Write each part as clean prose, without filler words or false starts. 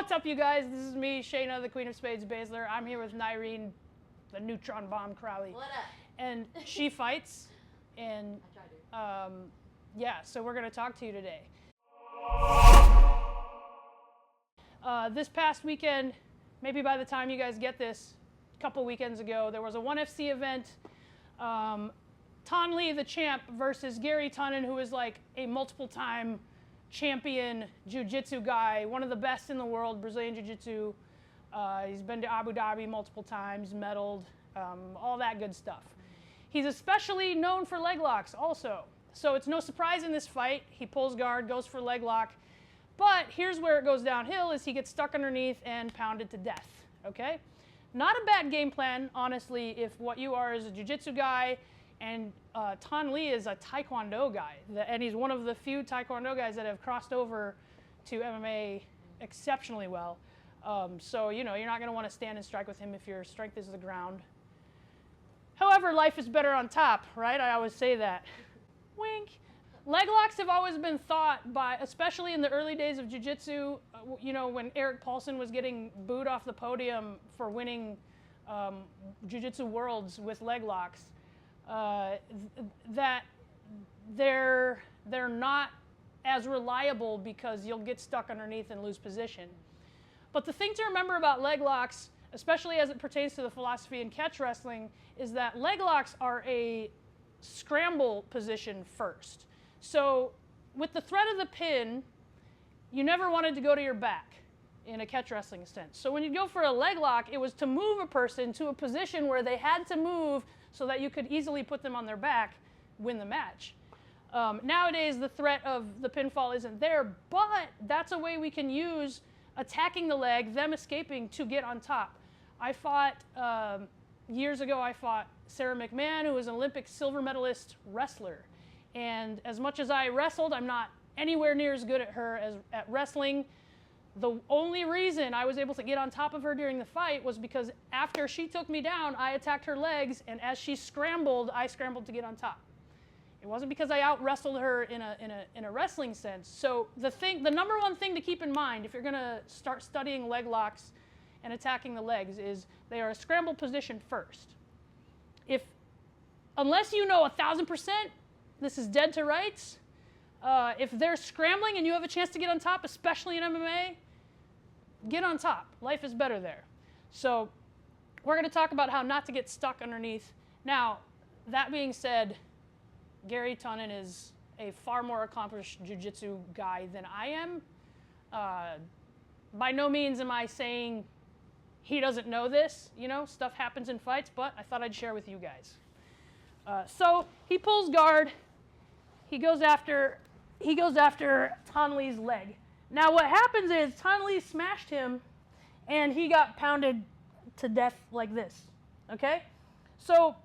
What's up, you guys? This is me, Shayna, the Queen of Spades Baszler. I'm here with Nyrene, the neutron bomb Crowley. What up? And she fights, and I try to. yeah, so we're going to talk to you today. This past weekend, maybe by the time you guys get this, a couple weekends ago, there was a OneFC event. Tonen, the champ, versus Tonen, who is like a multiple-time champion jiu-jitsu guy, one of the best in the world, Brazilian jiu-jitsu. He's been to Abu Dhabi multiple times, medaled, all that good stuff. He's especially known for leg locks also. So it's no surprise in this fight, he pulls guard, goes for leg lock. But here's where it goes downhill, is he gets stuck underneath and pounded to death, okay? Not a bad game plan, honestly, if what you are is a jiu-jitsu guy, and Tonen is a taekwondo guy, and he's one of the few taekwondo guys that have crossed over to MMA exceptionally well. So, you know, you're not going to want to stand and strike with him if your strength is the ground. However, life is better on top, right? I always say that. Wink. Leg locks have always been thought by, especially in the early days of jiu-jitsu, you know, when Eric Paulson was getting booed off the podium for winning jiu-jitsu worlds with leg locks, that they're not as reliable because you'll get stuck underneath and lose position. But the thing to remember about leg locks, especially as it pertains to the philosophy in catch wrestling, is that leg locks are a scramble position first. So with the threat of the pin, you never wanted to go to your back in a catch wrestling sense. So when you go for a leg lock, it was to move a person to a position where they had to move so that you could easily put them on their back, win the match. Nowadays, the threat of the pinfall isn't there, but that's a way we can use attacking the leg, them escaping to get on top. I fought, years ago, I fought Sarah McMahon, who was an Olympic silver medalist wrestler. And as much as I wrestled, I'm not anywhere near as good at her as at wrestling. The only reason I was able to get on top of her during the fight was because after she took me down, I attacked her legs, and as she scrambled, I scrambled to get on top. It wasn't because I out-wrestled her in a wrestling sense. So the number one thing to keep in mind if you're going to start studying leg locks and attacking the legs is they are a scramble position first. Unless you know 1,000%, this is dead to rights. If they're scrambling and you have a chance to get on top, especially in MMA, get on top. Life is better there. So we're going to talk about how not to get stuck underneath. Now, that being said, Tonen is a far more accomplished jiu-jitsu guy than I am. By no means am I saying he doesn't know this. You know, stuff happens in fights, but I thought I'd share with you guys. So he pulls guard. He goes after Tonen's leg. Now what happens is Tonen smashed him, and he got pounded to death like this. Okay? So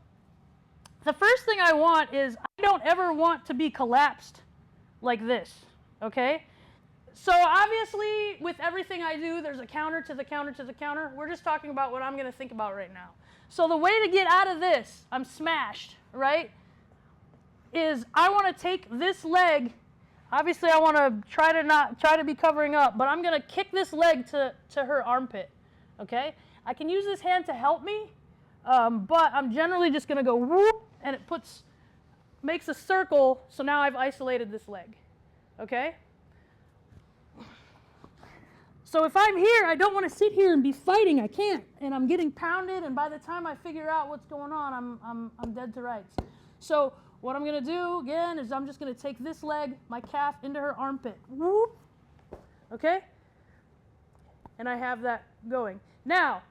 the first thing I want is I don't ever want to be collapsed like this. Okay? So obviously, with everything I do, there's a counter to the counter to the counter. We're just talking about what I'm going to think about right now. So the way to get out of this, I'm smashed, right, is I want to take this leg. Obviously, I want to try to be covering up, but I'm going to kick this leg to her armpit, okay? I can use this hand to help me, but I'm generally just going to go whoop, and it makes a circle, so now I've isolated this leg, okay? So if I'm here, I don't want to sit here and be fighting. I can't, and I'm getting pounded, and by the time I figure out what's going on, I'm dead to rights. So what I'm going to do, again, is I'm just going to take this leg, my calf, into her armpit. Whoop. Okay? And I have that going. Now,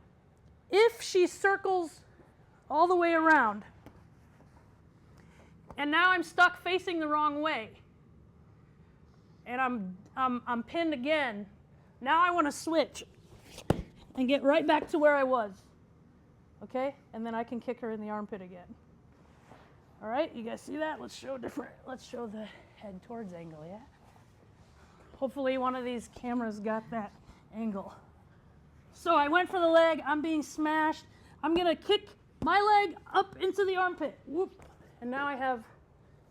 if she circles all the way around, and now I'm stuck facing the wrong way, and I'm pinned again, now I want to switch and get right back to where I was. Okay? And then I can kick her in the armpit again. All right, you guys see that? Let's show the head towards angle, yeah? Hopefully one of these cameras got that angle. So I went for the leg, I'm being smashed. I'm gonna kick my leg up into the armpit, whoop. And now I have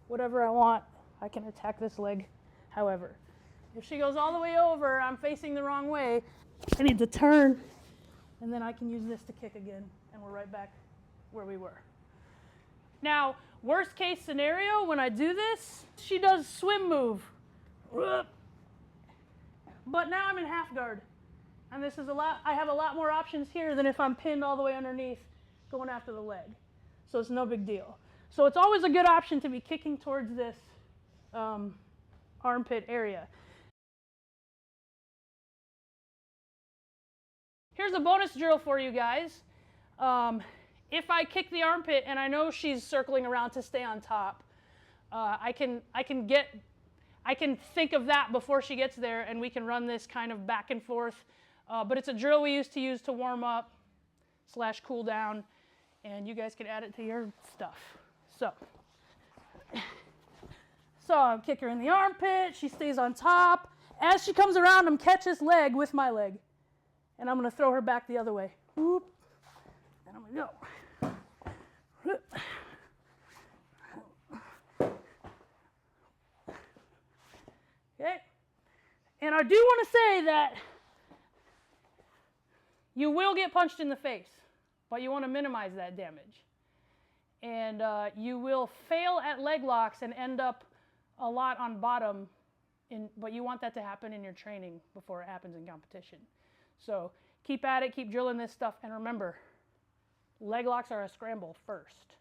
whatever I want. I can attack this leg however. If she goes all the way over, I'm facing the wrong way, I need to turn, and then I can use this to kick again, and we're right back where we were. Now, worst case scenario, when I do this, she does swim move. But now I'm in half guard. And this is I have a lot more options here than if I'm pinned all the way underneath going after the leg. So it's no big deal. So it's always a good option to be kicking towards this armpit area. Here's a bonus drill for you guys. If I kick the armpit and I know she's circling around to stay on top, I can think of that before she gets there, and we can run this kind of back and forth. But it's a drill we used to warm up / cool down, and you guys can add it to your stuff. So I kick her in the armpit. She stays on top. As she comes around, I'm catch this leg with my leg, and I'm going to throw her back the other way. Whoop, and I'm going to go. Okay, and I do want to say that you will get punched in the face, but you want to minimize that damage. And you will fail at leg locks and end up a lot on bottom, but you want that to happen in your training before it happens in competition. So keep at it, keep drilling this stuff, and remember, leg locks are a scramble first.